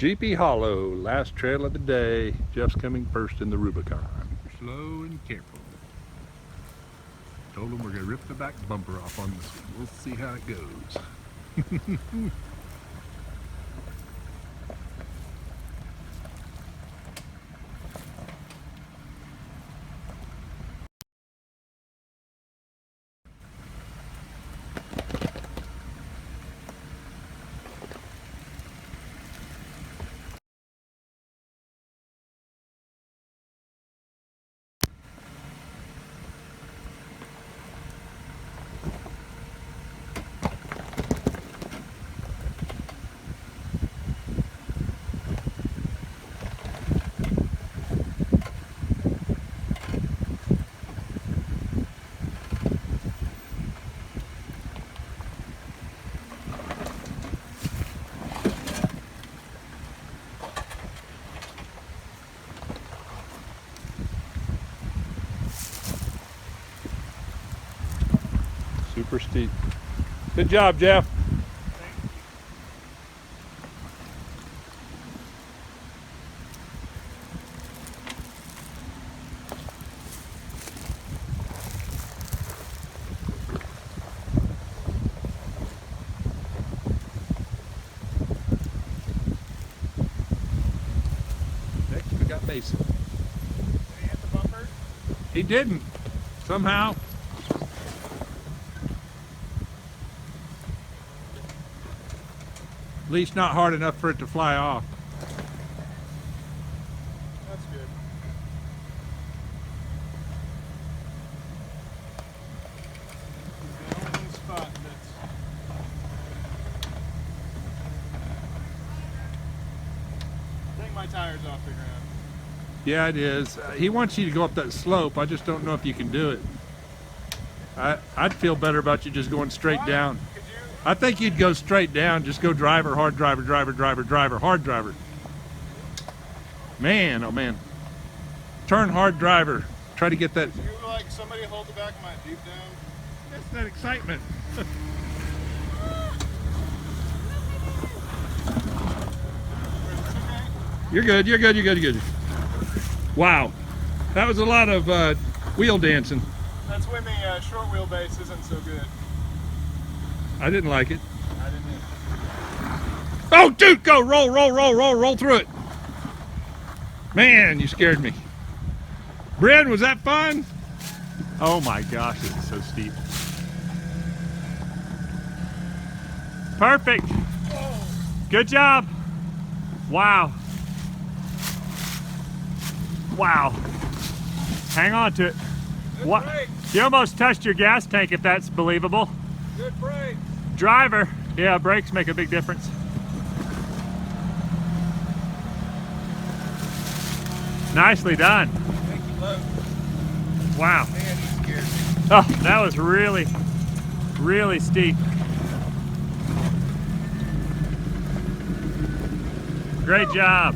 Jeepy Hollow, last trail of the day. Jeff's coming first in the Rubicon. Slow and careful. Told him we're going to rip the back bumper off on this one. We'll see how it goes. Super steep. Good job, Jeff. Next we got Mason. Did he hit the bumper? He didn't. Somehow. At least not hard enough for it to fly off. That's good. He's the only spot that's... I think my tire's off the ground. Yeah, it is. He wants you to go up that slope. I just don't know if you can do it. I'd feel better about you just going straight down. I think you'd go straight down. Just go driver, hard driver, driver, driver, driver, hard driver. Man, oh man. Turn hard driver. Try to get that. Would you like somebody hold the back of my Jeep down? That's that excitement. You're good, you're good, you're good, you're good. Wow. That was a lot of wheel dancing. That's when the short wheelbase isn't so good. I didn't like it. I didn't either. Oh, dude, go. Roll, roll, roll, roll, roll through it. Man, you scared me. Brad, was that fun? Oh my gosh, it's so steep. Perfect. Good job. Wow. Wow. Hang on to it. What? You almost touched your gas tank, if that's believable. Good brake. Driver, yeah, brakes make a big difference. Nicely done. Thank you, love. Wow. Man, he scared me. Oh, that was really, really steep. Great job.